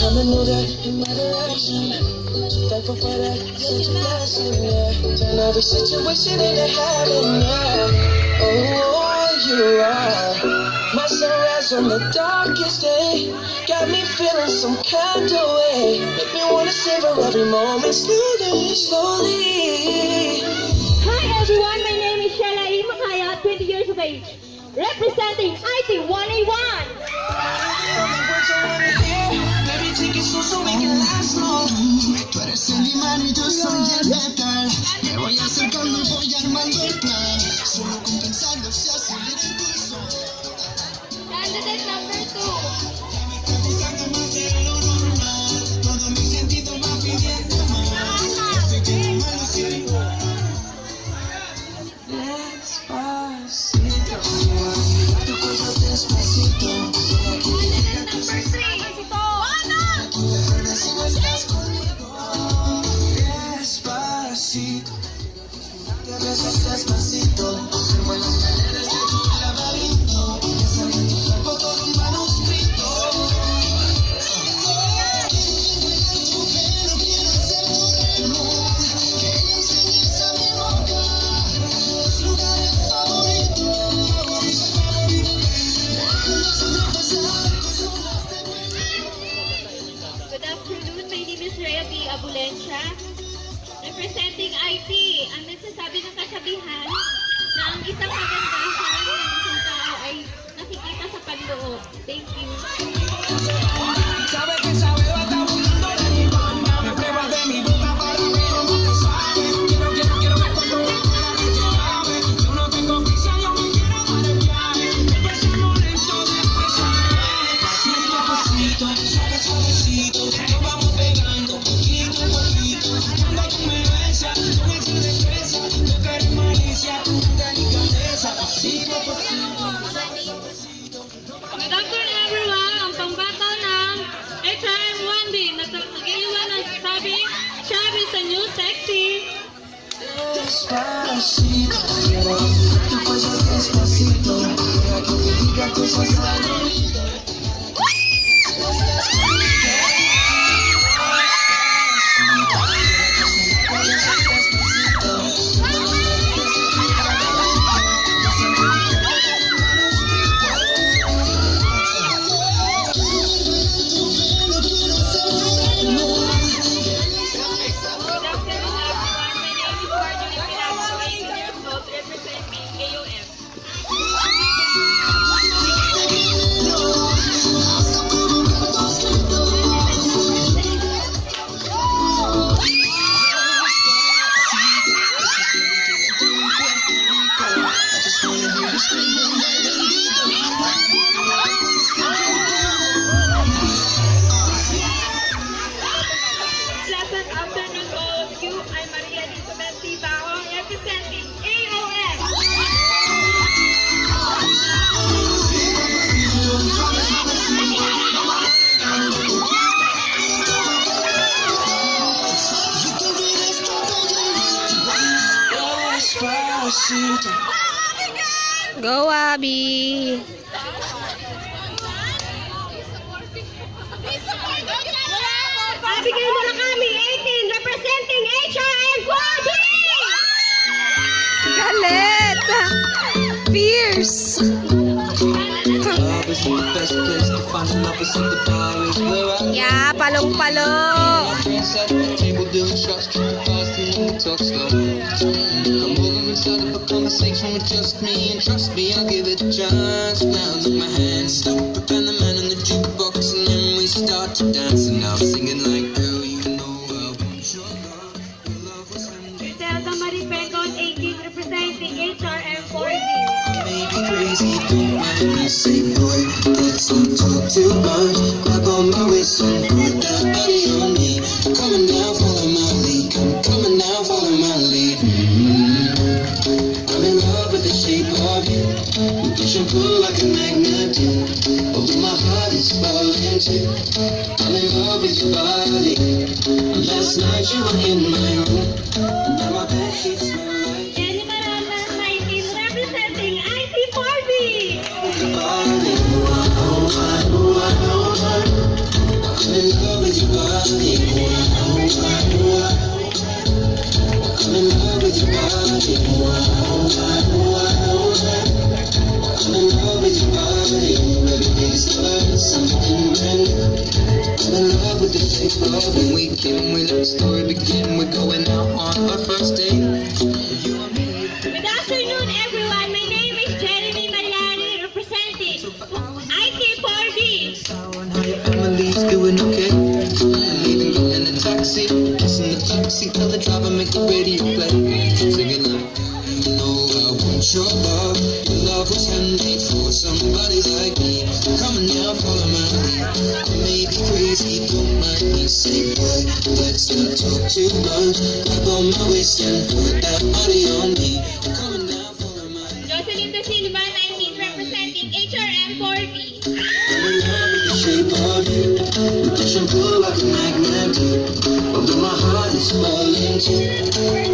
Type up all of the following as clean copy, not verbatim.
I'ma know that in my direction. Thankful for that, such a blessing, yeah. Turn every situation into heaven, yeah. Oh, you are my sunrise on the darkest day. Got me feeling some kind of way. Make me wanna savor every moment slowly, slowly. Hi everyone, my name is Shella E. Makaya, 20 years of age, representing IT 1A1. So we can last long. Tú eres el imán y yo soy el metal. Me voy acercando y voy armando el plan. Solo con pensarlo se acelera el pulso. Candidate number 2. Buscando más de lo normal. Todo mi sentido va pidiendo más. Estoy que no me lo siento. Despacito, tu cuello despacito. Candidate number 3. Despacito, te besas despacito, como en las escaleras de tu laberinto, sale de tu cuerpo todo un manuscrito. Pero quiero ser tu remo, que me enseñes a mi boca los lugares favoritos. Déjanos pasar cosas de Good afternoon, my name is Rhea B. Abulencia, representing IT. Ang nagsasabi ng kasabihan na ang isang kagandahan ng isang tao ay nakikita sa panloob. Thank you. Sabe que sabe, va a estar buscando la chipanda. Me prueba de mi boca para ver cómo te sabe. Quiero ver cuánto te sabe. Yo no tengo prisa, yo me quiero dar el viaje. Empezamos lento, después salvaje. Pasito a pasito, suavecito, nos vamos pegando poquito a poquito. Cuando tú me besas, yo me echo de presa. Yo quiero malicia, tu delicadeza. Pasito a pasito. Good afternoon everyone! Ang pambato ng HRM1D nag-iwan ng sabi, Chab is the new sexy. Despacito, tu cuello despacito, deja que te diga cosas al oído. Good afternoon everyone! My name is Marjorie Piramo, 18 years old, representing AOM. Pleasant afternoon to all of you. I'm Maria Elizabeth Tibao, representing AOM. Despacito. Go, Abby! Abigail Murakami, 18, representing HRM4D! Galit! Fierce! Love is the best place to find love is in the bar is where I Yeah, palong-palo! friends at the table doing shots, tripping fast and we talk slow. Come over and start up a conversation with just me, and trust me, I'll give it a chance. Now take my hand, stop it, and the man on the jukebox, and then we start to dance. And I'm singing like, girl, you know I want your love. Your love was handmade. Griselda Maripengon, 18, representing HRM4D. Maybe crazy, don't mind me, say boy, let's not talk too much. Grab on my waist and put that body on me. I'm coming now, follow my lead. I'm coming now, follow my lead. I'm in love with the shape of you. We push and pull like a magnet do. Although my heart is falling too. I'm in love with your body. Last night you were in my room, and now my bed sheets smell like Jenny Maranas, 19, representing IT4D. your body. made for somebody like me. Come on now, follow my lead. I may be crazy, don't mind me. Say, boy, let's not talk too much. Grab on my waist and put that body on me. Come on now, follow my lead. Jocelyn De Silva, 19, representing HRM 4B. I'm in love with the shape of you. You push and pull like a magnet do. Although my heart is falling too.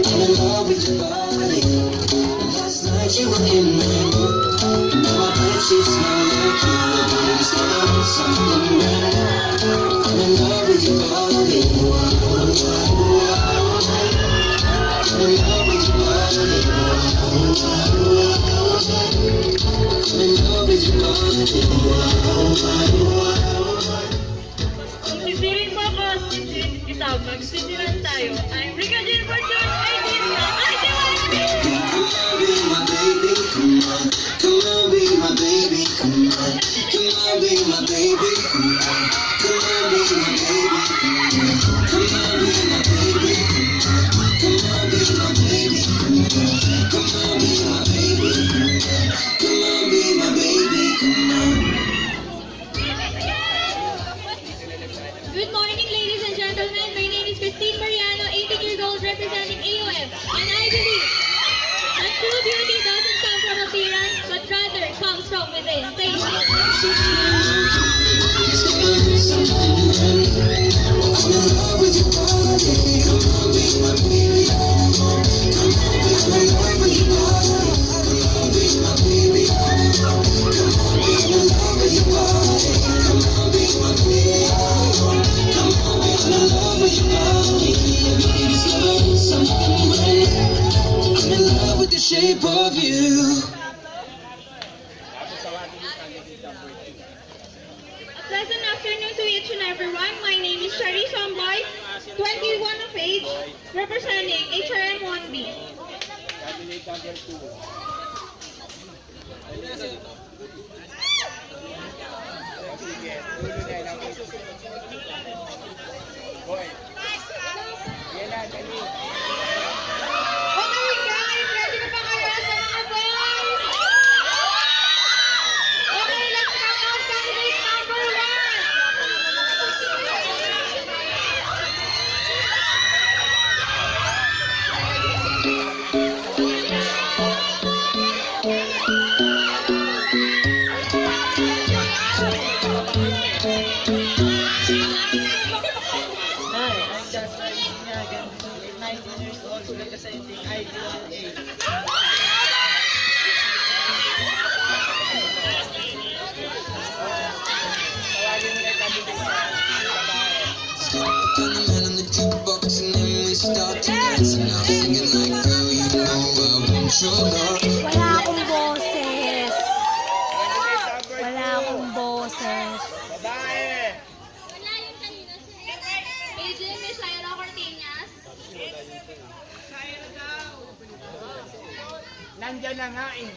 I'm in love with your body. And last night you were in my room. Now I bet you smell like you. But it's not something brand new. I'm in love with your body. I'm in love with your body. I'm in love with your Sisirin mo ako, sisirin kita, magsisiran tayo. I'm Brigadier Fortune, I did not, I did Be my baby, come on. Come on, be my baby, come on. Come on, be my baby, come on. Come on, be my baby, come on. Come on, be my baby, come on. Come on, be my baby, come on. Come on, be my baby, come on. Come on, be my baby, come on. Good morning, ladies and gentlemen. My name is Christine Mariano, 18 years old, representing AOF. And I believe that true beauty doesn't come from appearance, but rather comes from within. Thank you. I'm in love with your body. Come on, be my baby, come on. Come on, be my love with your body. Come on, be my baby, come on. Come on, be my love with your body. Come on, be my baby, come on. Come on, be my love with your body. Baby's love, something brand new. I'm in love with the shape of you. A pleasant afternoon to each and everyone. My name is Shari Somboy, 21 of age, representing HRM 1B. Okay guys, ready na ba kayo sa mga boys? Okay, let's count out candidate number 19 years old, representing IDLA. Tawagin mo na yung candidate sa babae. Turn the man on the jukebox and then we start to dance. And I'm singing like, girl, you know I want your love. Wala akong boses. Wala akong boses. Babae!1. AJ Misaela Cortinas. Nandyan na nga eh.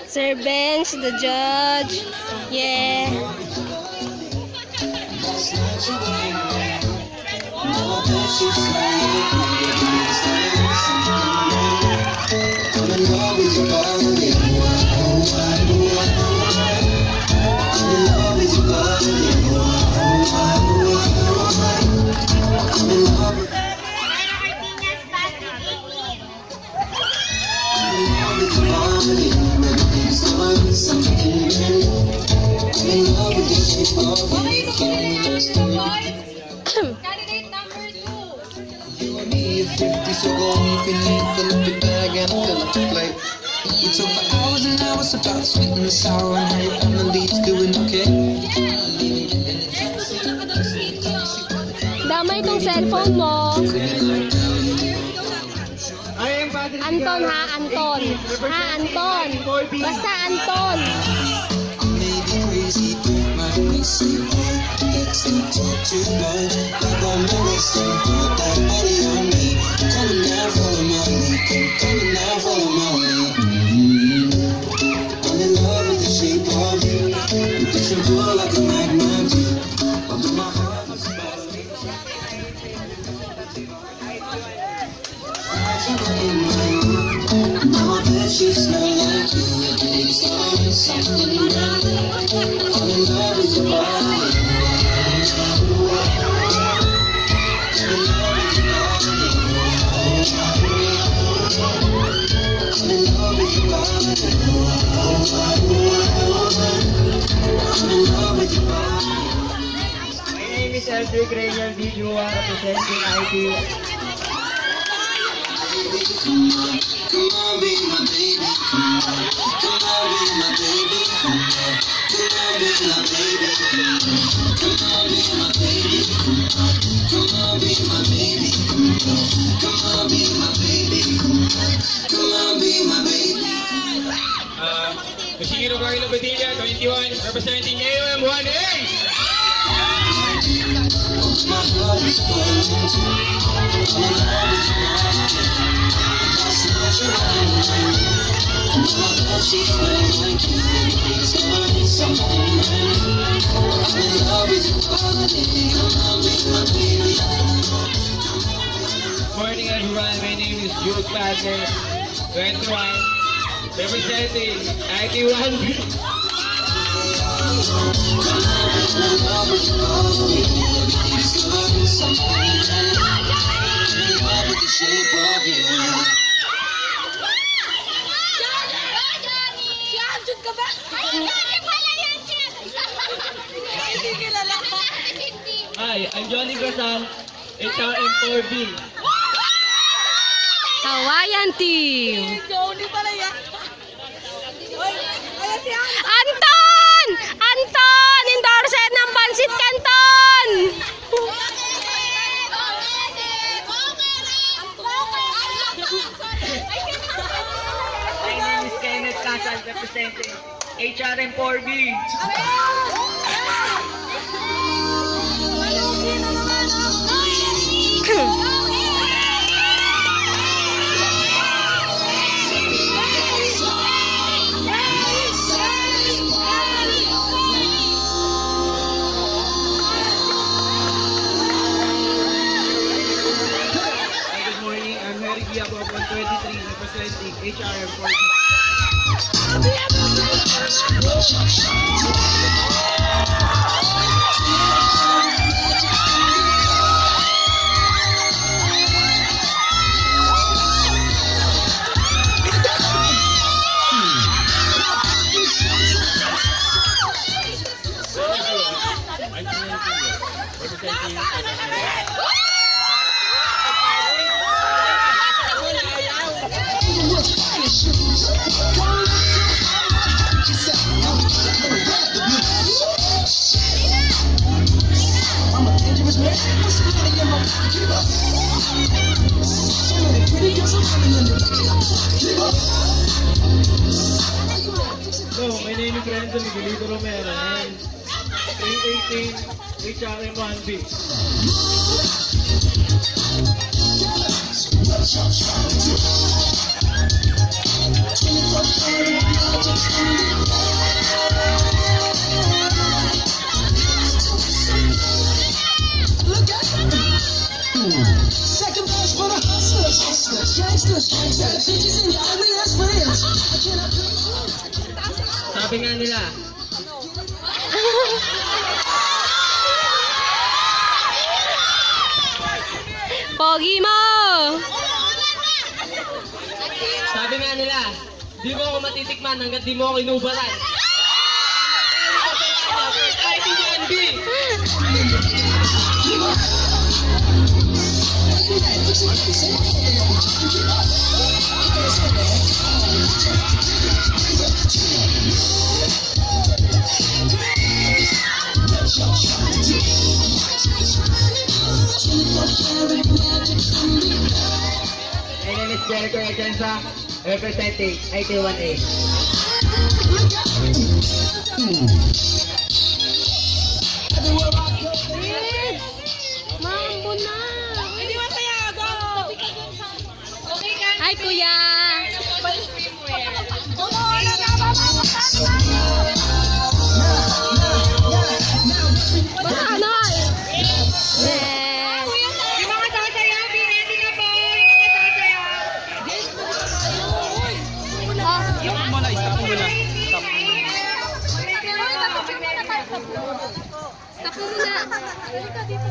Sir Bench, the judge. Yeah. Last night you were in my room. Now I bet you smell like you. Baby's love, something brand new. I'm in love with your body. I'm in love with your body. I'm in love with something brand new. I'm in love with the shape of you. Can we next to me? Candidate number 2. You and me are 50, so go on, fill up your bag and fill up your plate. We talk for hours and hours about sweet and sour and how your family's doing okay. Damay tong cellphone mo. Ay, yung padre Anton ha, Anton. Ha, Anton. Basta Anton. I may be crazy, don't mind me, say boy, let's not talk too much. Grab on my waist and put that body on me. Come on now, follow my lead. Come on now, follow my lead. I'm in love with the shape of you. You push and pull like a magnet do. Although my heart is falling. Cedric Rainier Vijua representing IT. Come on, be my baby. Come on, be my baby. Come on, be my baby. Come on, be my baby. Come on, be my baby. Come on, be my baby. Come on, be my baby. Yoshihiro Carlo Padilla, 21, representing AOM1A. My heart is falling too. I'm in love with you. That's not your mind. My heart, she's playing like you. Starting something new. I'm in love with you already. Come on, be my baby. Morning everyone, my name is Jude Padre, 21, representing IT1B. Hi, I'm Johnny Grazal, HRM4B. Kawayan team. Anton! Anton! Endorser ng Pansit Canton! My name is Kenneth Casal representing HRM4B. Good morning, I'm Harry Giacob, 123, representing HRM4B. So, my name is Renzo Miguelito Romero and 318 HRM1B. Second verse for the hustlers, gangsters, sad bitches and your ugly ass friends. I cannot Sabi nga nila, Pogi mo! sabi nga nila, di mo ako matitikman hanggat di mo ako inubaran. IT1B! My name is Jericho Echensa, representing IT1A. Mambo na! Hi, kuya!